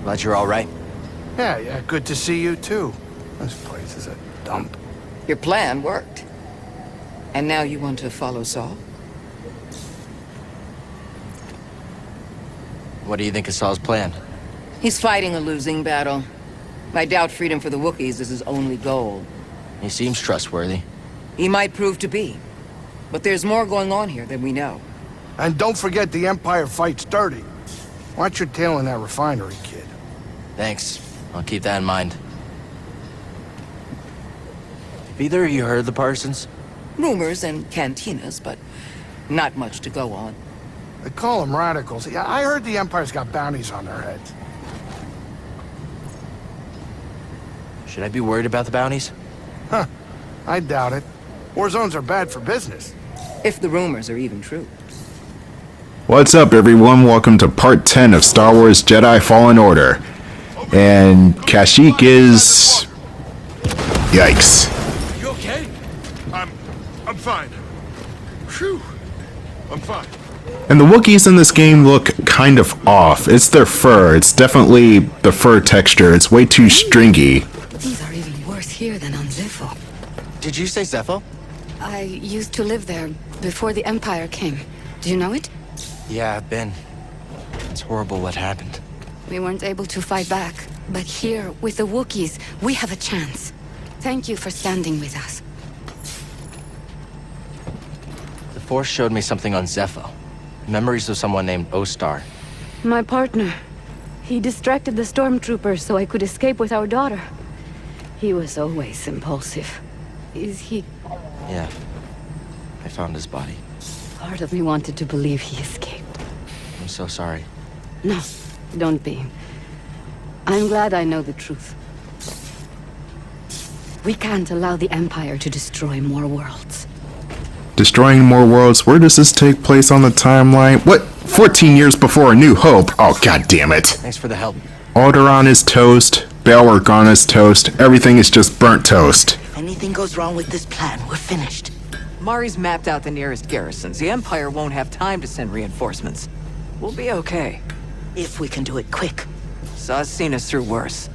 Glad you're all right. Yeah, good to see you too. This place is a dump. Your plan worked. And now you want to follow Saw? What do you think of Saw's plan? He's fighting a losing battle. I doubt freedom for the Wookiees is his only goal. He seems trustworthy. He might prove to be. But there's more going on here than we know. And don't forget the Empire fights dirty. Watch your tail in that refinery, kid. Thanks. I'll keep that in mind. Have either of you heard the Parsons? Rumors and cantinas, but not much to go on. They call them radicals. Yeah, I heard the Empire's got bounties on their heads. Should I be worried about the bounties? Huh. I doubt it. War zones are bad for business. If the rumors are even true. What's up, everyone? Welcome to part 10 of Star Wars Jedi Fallen Order. And Kashyyyk is... yikes. You okay? I'm fine. Phew. I'm fine. And the Wookiees in this game look kind of off. It's their fur. It's definitely the fur texture. It's way too stringy. These are even worse here than on Zepho. Did you say Zepho? I used to live there before the Empire came. Do you know it? Yeah, I've been. It's horrible what happened. We weren't able to fight back, but here, with the Wookiees, we have a chance. Thank you for standing with us. The Force showed me something on Zepho. Memories of someone named Ostar. My partner. He distracted the stormtroopers so I could escape with our daughter. He was always impulsive. Is he... Yeah. I found his body. Part of me wanted to believe he escaped. I'm so sorry. No, don't be. I'm glad I know the truth. We can't allow the Empire to destroy more worlds. Destroying more worlds? Where does this take place on the timeline? What? 14 years before A New Hope? Oh, god damn it. Thanks for the help. Alderaan is toast. Bail Organa is toast. Everything is just burnt toast. If anything goes wrong with this plan, we're finished. Mari's mapped out the nearest garrisons. The Empire won't have time to send reinforcements. We'll be okay. If we can do it quick. Saw's seen us through worse.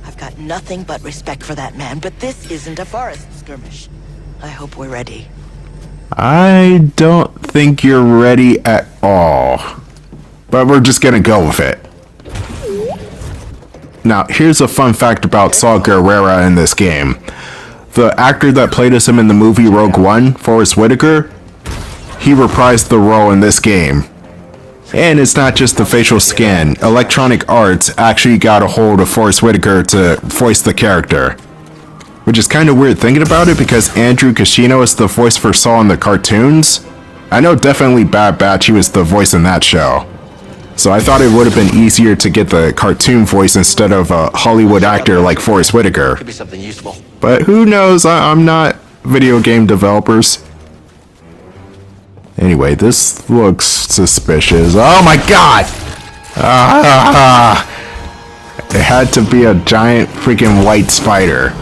I've got nothing but respect for that man, but this isn't a forest skirmish. I hope we're ready. I don't think you're ready at all. But we're just gonna go with it. Now, here's a fun fact about Saw Guerrera in this game. The actor that played as him in the movie Rogue One, Forrest Whitaker, he reprised the role in this game. And it's not just the facial skin. Electronic Arts actually got a hold of Forrest Whitaker to voice the character. Which is kind of weird thinking about it because Andrew Kashyyyk is the voice for Saw in the cartoons. I know definitely Bad Batch, he was the voice in that show. So I thought it would have been easier to get the cartoon voice instead of a Hollywood actor like Forrest Whitaker. Could be something useful. But who knows, I'm not video game developers. Anyway, this looks suspicious. Oh my god! It had to be a giant freaking white spider.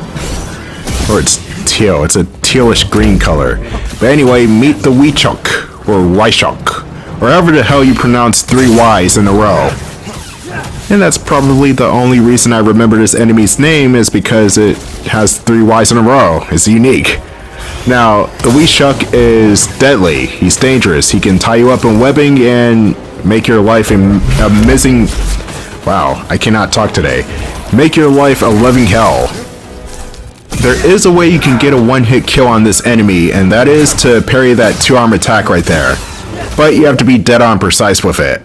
Or it's teal, it's a tealish green color. But anyway, meet the Weechuk, or Wyshuk, or however the hell you pronounce 3 Y's in a row. And that's probably the only reason I remember this enemy's name is because it has 3 Y's in a row. It's unique. Now, the Wyshuk is deadly. He's dangerous. He can tie you up in webbing and make your life a missing... Wow, I cannot talk today. Make your life a living hell. There is a way you can get a one-hit kill on this enemy, and that is to parry that 2-arm attack right there. But you have to be dead-on precise with it.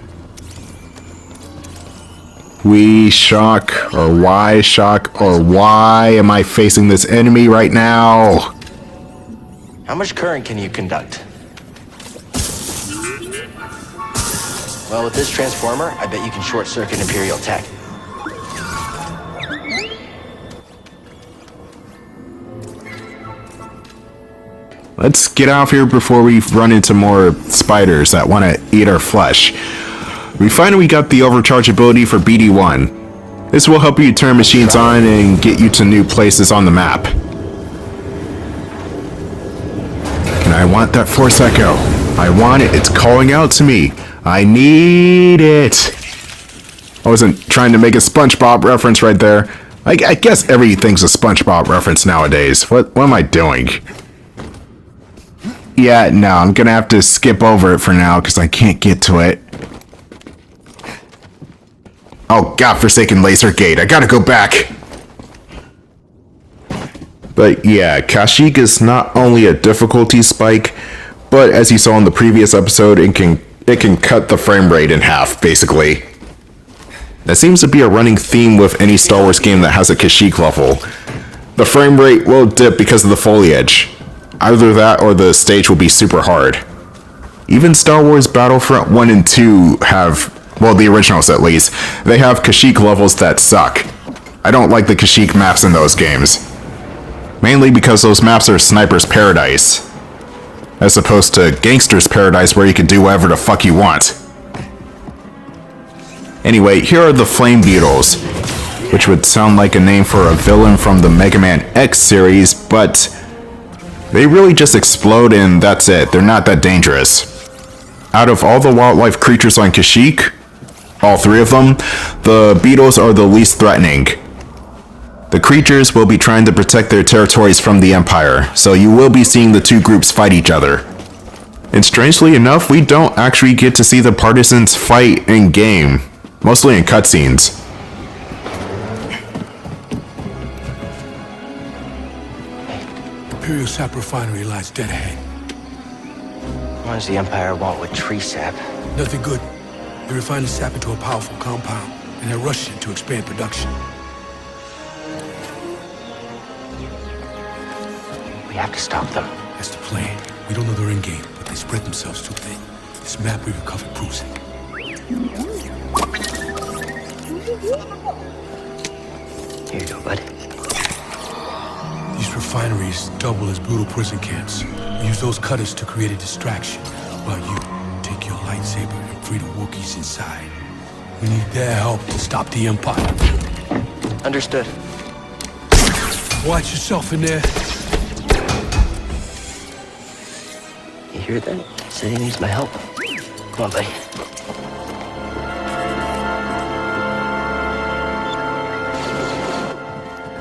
Wyshuk, or Wyshuk, or why am I facing this enemy right now? How much current can you conduct? Well, with this transformer, I bet you can short-circuit Imperial tech. Let's get out of here before we run into more spiders that want to eat our flesh. We finally got the overcharge ability for BD1. This will help you turn machines on and get you to new places on the map. And I want that Force Echo. I want it. It's calling out to me. I need it. I wasn't trying to make a SpongeBob reference right there. I guess everything's a SpongeBob reference nowadays. What am I doing? Yeah, no, I'm gonna have to skip over it for now because I can't get to it. Oh, godforsaken laser gate. I gotta go back. But yeah, Kashyyyk is not only a difficulty spike, but as you saw in the previous episode, it can cut the frame rate in half, basically. That seems to be a running theme with any Star Wars game that has a Kashyyyk level. The frame rate will dip because of the foliage. Either that or the stage will be super hard. Even Star Wars Battlefront 1 and 2 have, well, the originals at least, they have Kashyyyk levels that suck. I don't like the Kashyyyk maps in those games. Mainly because those maps are Sniper's Paradise, as opposed to Gangster's Paradise where you can do whatever the fuck you want. Anyway, here are the Flame Beetles, which would sound like a name for a villain from the Mega Man X series, but they really just explode and that's it. They're not that dangerous. Out of all the wildlife creatures on Kashyyyk, all three of them, the beetles are the least threatening. The creatures will be trying to protect their territories from the Empire, so you will be seeing the two groups fight each other. And strangely enough, we don't actually get to see the partisans fight in game, mostly in cutscenes. Imperial sap refinery lies dead ahead. What does the Empire want with tree sap? Nothing good. They refine the sap into a powerful compound, and they're rushing to expand production. We have to stop them. That's the plan. We don't know they're in game, but they spread themselves too thin. This map we recovered proves it. Here you go, bud. These refineries double as brutal prison camps. We use those cutters to create a distraction, while you take your lightsaber and free the Wookiees inside. We need their help to stop the Empire. Understood. Watch yourself in there. You hear that? He said he needs my help. Come on, buddy.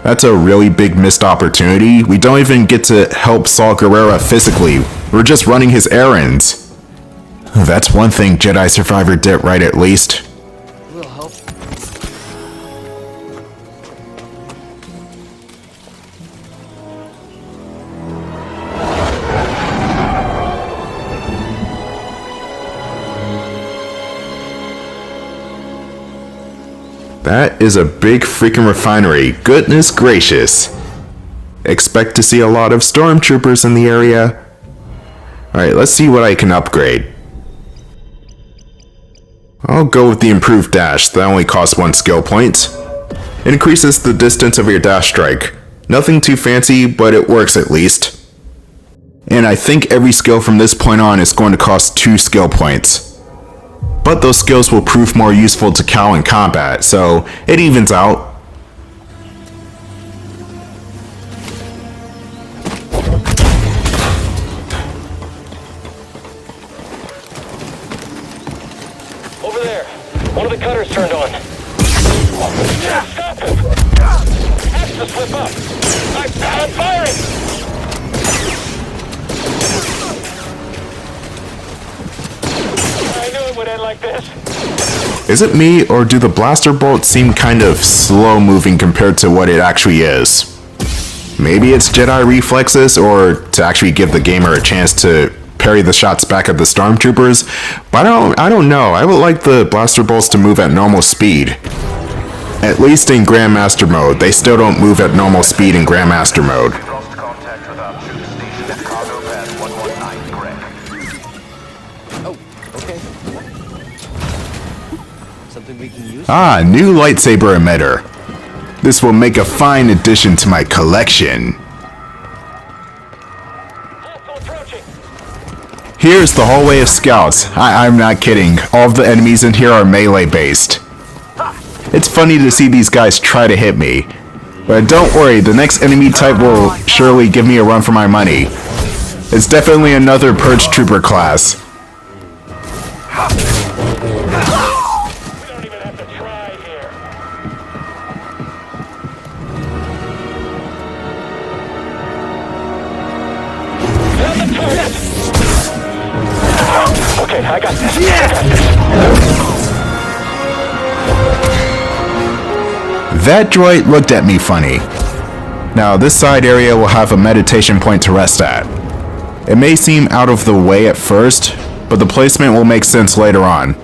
That's a really big missed opportunity. We don't even get to help Saw Guerrera physically. We're just running his errands. That's one thing Jedi Survivor did right, at least. A little help. That is a big freaking refinery. Goodness gracious. Expect to see a lot of stormtroopers in the area. Alright, let's see what I can upgrade. I'll go with the improved dash. That only costs 1 skill point. It increases the distance of your dash strike. Nothing too fancy, but it works at least. And I think every skill from this point on is going to cost 2 skill points. But those skills will prove more useful to Cal in combat, so it evens out. Over there. One of the cutters turned on. Stop him! Has to slip up. I'm firing! I knew it would end like this. Is it me, or do the blaster bolts seem kind of slow moving compared to what it actually is? Maybe it's Jedi reflexes, or to actually give the gamer a chance to parry the shots back at the stormtroopers, but I don't know. I would like the blaster bolts to move at normal speed. At least in Grandmaster mode. They still don't move at normal speed in Grandmaster mode. Lost contact with our ship station at Cargo Pad 119, correct? Oh, okay. Something we can use? Ah, new lightsaber emitter. This will make a fine addition to my collection. Hostile approaching. Here's the hallway of scouts. I'm not kidding. All of the enemies in here are melee based. It's funny to see these guys try to hit me. But don't worry, the next enemy type will surely give me a run for my money. It's definitely another Purge Trooper class. We don't even have to try. That droid looked at me funny. Now, this side area will have a meditation point to rest at. It may seem out of the way at first, but the placement will make sense later on.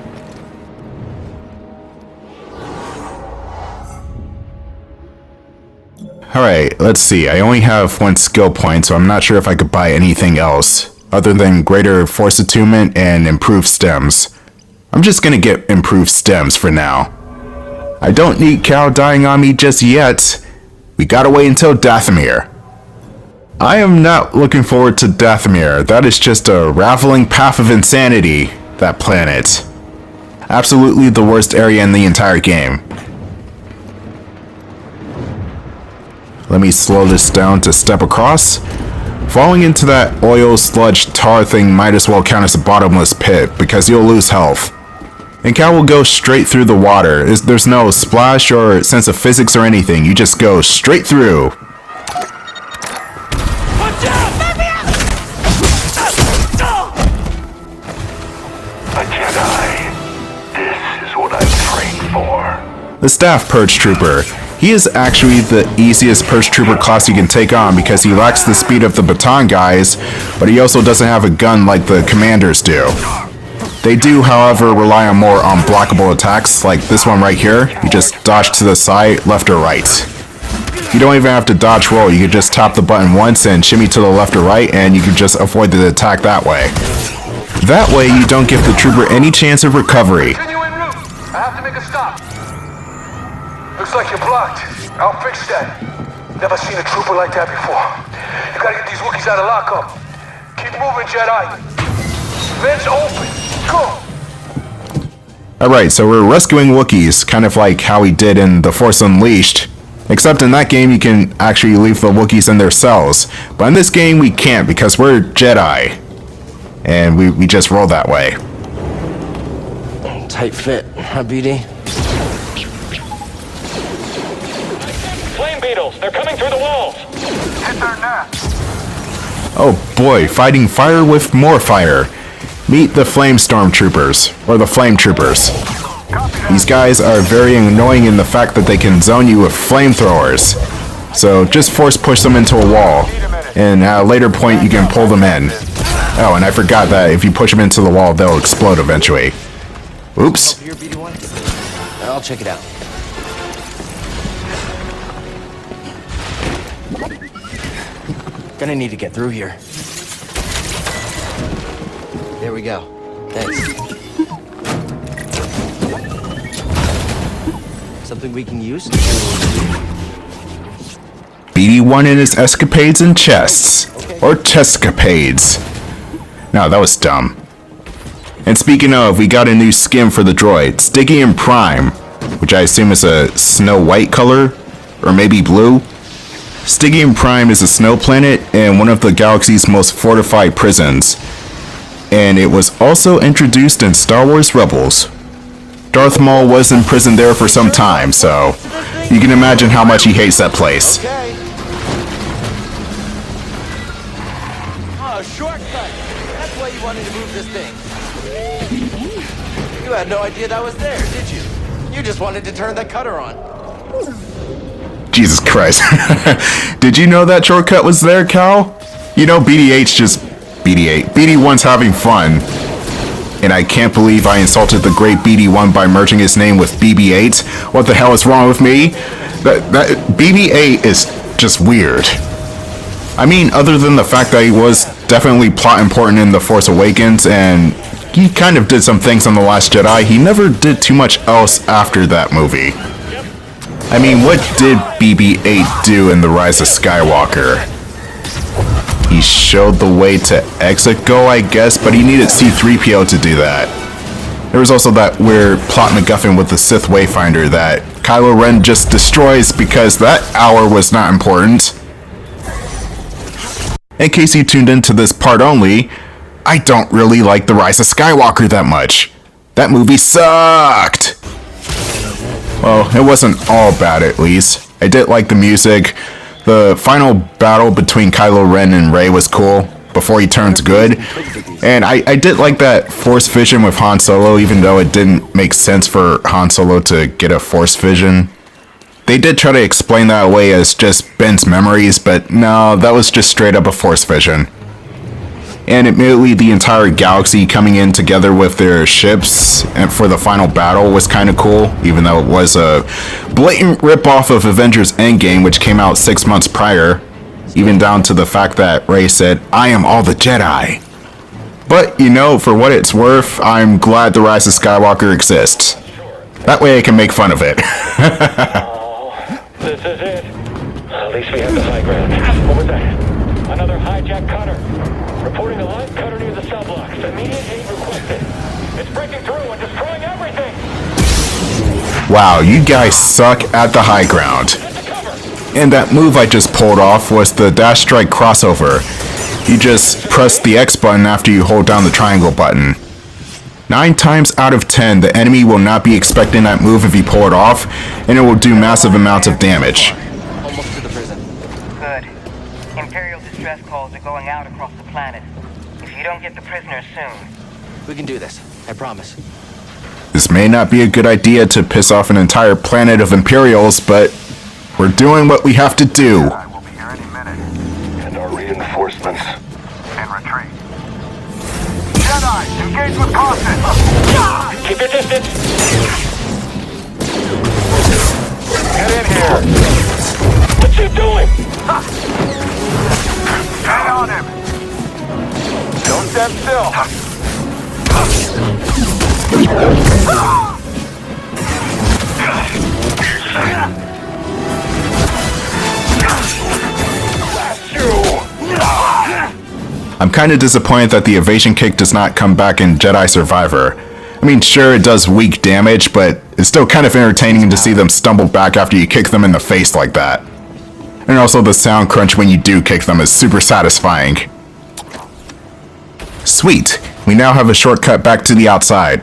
Alright, let's see. I only have 1 skill point, so I'm not sure if I could buy anything else, other than greater force attunement and improved stems. I'm just gonna get improved stems for now. I don't need Cal dying on me just yet. We gotta wait until Dathomir. I am not looking forward to Dathomir. That is just a raveling path of insanity, that planet. Absolutely the worst area in the entire game. Let me slow this down to step across. Falling into that oil, sludge, tar thing might as well count as a bottomless pit, because you'll lose health. And Cal will go straight through the water. There's no splash or sense of physics or anything. You just go straight through. Watch out! Let me out! A Jedi. This is what I've trained for. The Staff Purge Trooper. He is actually the easiest Purge Trooper class you can take on because he lacks the speed of the baton guys, but he also doesn't have a gun like the commanders do. They do, however, rely on more unblockable attacks, like this one right here. You just dodge to the side, left or right. You don't even have to dodge roll, you can just tap the button once and shimmy to the left or right, and you can just avoid the attack that way. That way, you don't give the trooper any chance of recovery. Continue en route. I have to make a stop. Looks like you're blocked. I'll fix that. Never seen a trooper like that before. You gotta get these Wookiees out of lockup. Keep moving, Jedi. Vents open. Go. Alright, so we're rescuing Wookiees, kind of like how we did in The Force Unleashed. Except in that game you can actually leave the Wookiees in their cells. But in this game we can't because we're Jedi. And we just roll that way. Tight fit, huh, BD? Flame beetles. They're coming through the walls. Hit their nest. Oh boy, fighting fire with more fire. Meet the Flame Stormtroopers, or the Flame Troopers. These guys are very annoying in the fact that they can zone you with flamethrowers. So just force push them into a wall, and at a later point you can pull them in. Oh, and I forgot that if you push them into the wall, they'll explode eventually. Oops. Here, BD1. I'll check it out. Gonna need to get through here. There we go. Thanks. Something we can use? BD1 and his escapades in chests. Or chestcapades. No, that was dumb. And speaking of, we got a new skin for the droid, Stygian Prime, which I assume is a snow white color, or maybe blue. Stygian Prime is a snow planet and one of the galaxy's most fortified prisons. And it was also introduced in Star Wars Rebels. Darth Maul was imprisoned there for some time, so you can imagine how much he hates that place. Okay. Oh, shortcut. That's why you wanted to move this thing. You had no idea that was there, did you? You just wanted to turn that cutter on. Jesus Christ. Did you know that shortcut was there, Cal? You know BD1's having fun. And I can't believe I insulted the great BD1 by merging his name with BB-8. What the hell is wrong with me? That BB-8 is just weird. I mean, other than the fact that he was definitely plot important in The Force Awakens, and he kind of did some things on The Last Jedi, he never did too much else after that movie. I mean, what did BB-8 do in The Rise of Skywalker? He showed the way to Exegol, I guess, but he needed C-3PO to do that. There was also that weird plot MacGuffin with the Sith Wayfinder that Kylo Ren just destroys because that hour was not important. In case you tuned into this part only, I don't really like The Rise of Skywalker that much. That movie sucked! Well, it wasn't all bad at least. I did like the music. The final battle between Kylo Ren and Rey was cool, before he turns good. And I did like that Force Vision with Han Solo, even though it didn't make sense for Han Solo to get a Force Vision. They did try to explain that away as just Ben's memories, but no, that was just straight up a force vision. And admittedly, the entire galaxy coming in together with their ships and for the final battle was kind of cool, even though it was a blatant ripoff of Avengers Endgame, which came out 6 months prior, even down to the fact that Rey said, "I am all the Jedi." But, you know, for what it's worth, I'm glad The Rise of Skywalker exists. That way I can make fun of it. This is it. At least we have the high ground. What was that? Another hijacked cutter. Reporting a live cutter near the cell blocks. Immediate aid requested. It's breaking through and destroying everything. Wow, you guys suck at the high ground. And that move I just pulled off was the dash strike crossover. You just press the X button after you hold down the triangle button. 9 times out of 10, the enemy will not be expecting that move if you pull it off, and it will do massive amounts of damage. Almost to the prison. Good. Imperial distress calls are going out across the planet. If you don't get the prisoners soon... We can do this. I promise. This may not be a good idea to piss off an entire planet of Imperials, but we're doing what we have to do. I will be here any minute. And our reinforcements. And retreat. Jedi, engage with caution! Keep your distance. Get in here. What you doing? Hang on him! Don't stand still! I'm kind of disappointed that the evasion kick does not come back in Jedi Survivor. I mean, sure, it does weak damage, but it's still kind of entertaining to see them stumble back after you kick them in the face like that. And also the sound crunch when you do kick them is super satisfying. Sweet, we now have a shortcut back to the outside.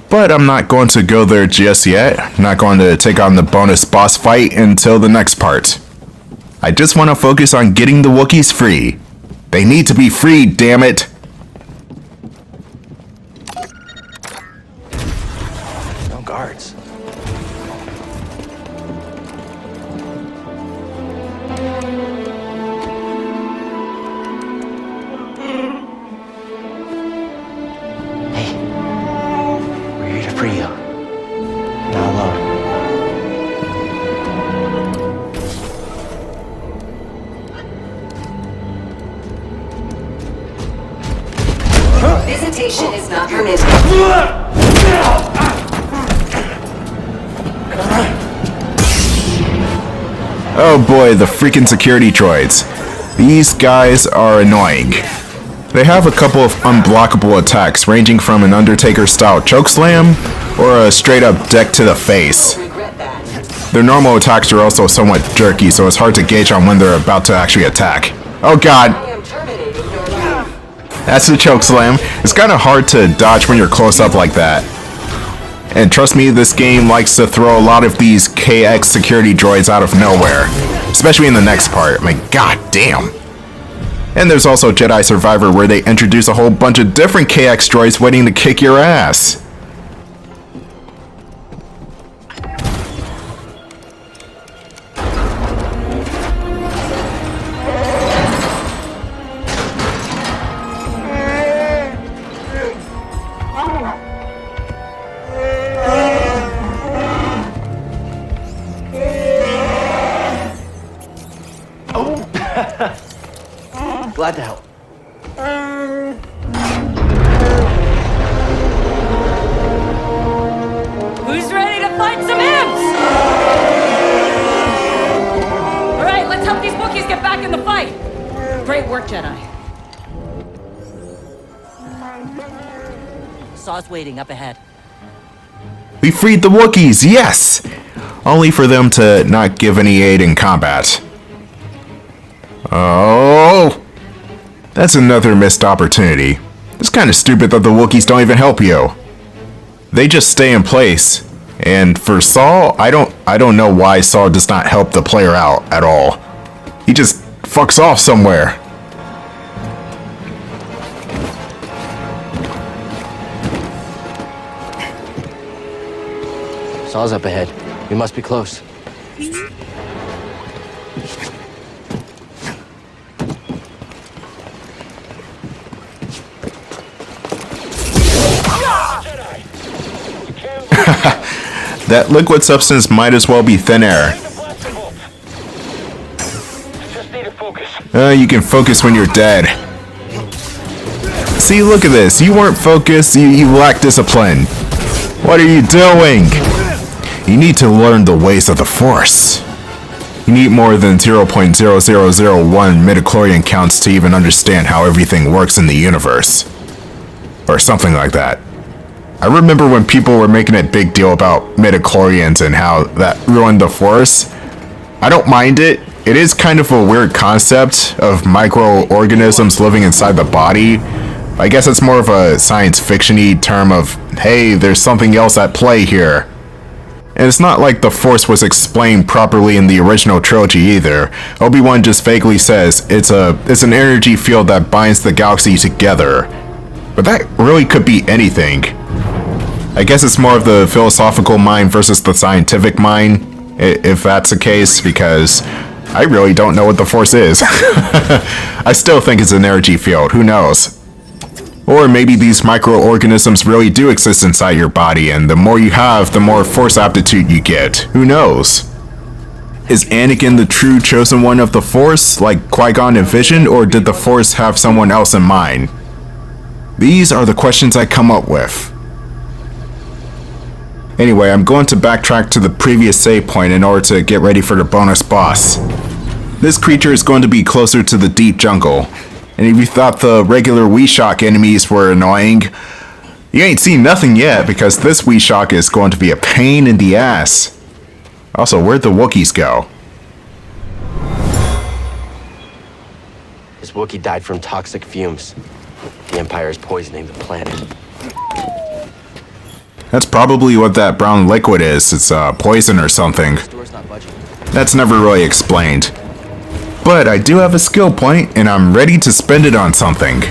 But I'm not going to go there just yet. I'm not going to take on the bonus boss fight until the next part. I just want to focus on getting the Wookiees free. They need to be freed, damn it! No guards. Hey, we're here to free you. Not alone. Visitation is not permitted. Oh boy, the freaking security droids. These guys are annoying. They have a couple of unblockable attacks, ranging from an Undertaker-style chokeslam, or a straight-up deck to the face. Their normal attacks are also somewhat jerky, so it's hard to gauge on when they're about to actually attack. Oh god! That's the chokeslam. It's kind of hard to dodge when you're close up like that. And trust me, this game likes to throw a lot of these KX security droids out of nowhere. Especially in the next part. I mean, god damn. And there's also Jedi Survivor where they introduce a whole bunch of different KX droids waiting to kick your ass. Glad to help. Who's ready to fight some imps? All right, let's help these Wookiees get back in the fight. Great work, Jedi. Saw's waiting up ahead. We freed the Wookiees, yes! Only for them to not give any aid in combat. Oh! That's another missed opportunity. It's kind of stupid that the Wookiees don't even help you. They just stay in place. And for Saw, I don't know why Saw does not help the player out at all. He just fucks off somewhere. Saw's up ahead. We must be close. That liquid substance might as well be thin air. Just need to focus. You can focus when you're dead. See, look at this. You weren't focused, you lack discipline. What are you doing? You need to learn the ways of the Force. You need more than 0.0001 midichlorian counts to even understand how everything works in the universe. Or something like that. I remember when people were making a big deal about midichlorians and how that ruined the Force. I don't mind it. It is kind of a weird concept of microorganisms living inside the body. I guess it's more of a science fiction-y term of, hey, there's something else at play here. And it's not like the Force was explained properly in the original trilogy either. Obi-Wan just vaguely says it's an energy field that binds the galaxy together. But that really could be anything. I guess it's more of the philosophical mind versus the scientific mind, if that's the case, because I really don't know what the Force is. I still think it's an energy field, who knows? Or maybe these microorganisms really do exist inside your body, and the more you have, the more Force aptitude you get. Who knows? Is Anakin the true chosen one of the Force, like Qui-Gon envisioned, or did the Force have someone else in mind? These are the questions I come up with. Anyway, I'm going to backtrack to the previous save point in order to get ready for the bonus boss. This creature is going to be closer to the deep jungle. And if you thought the regular Weeshock enemies were annoying, you ain't seen nothing yet, because this Weeshock is going to be a pain in the ass. Also, where'd the Wookiees go? This Wookiee died from toxic fumes. The Empire is poisoning the planet. That's probably what that brown liquid is. It's poison or something. That's never really explained. But I do have a skill point, and I'm ready to spend it on something.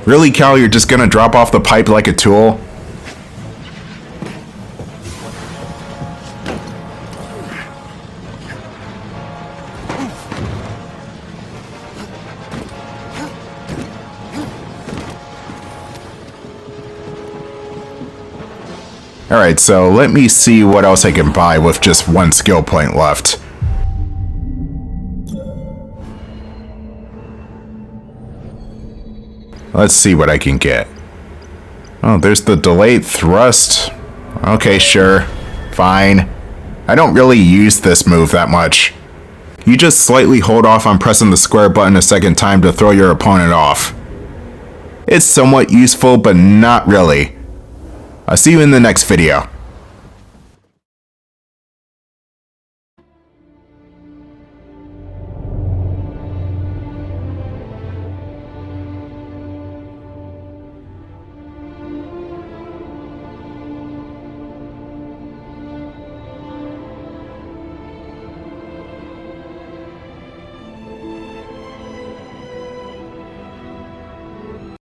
Really, Cal, you're just gonna drop off the pipe like a tool? Alright, so let me see what else I can buy with just one skill point left. Let's see what I can get. Oh, there's the delayed thrust. Okay, sure. Fine. I don't really use this move that much. You just slightly hold off on pressing the square button a second time to throw your opponent off. It's somewhat useful, but not really. I'll see you in the next video.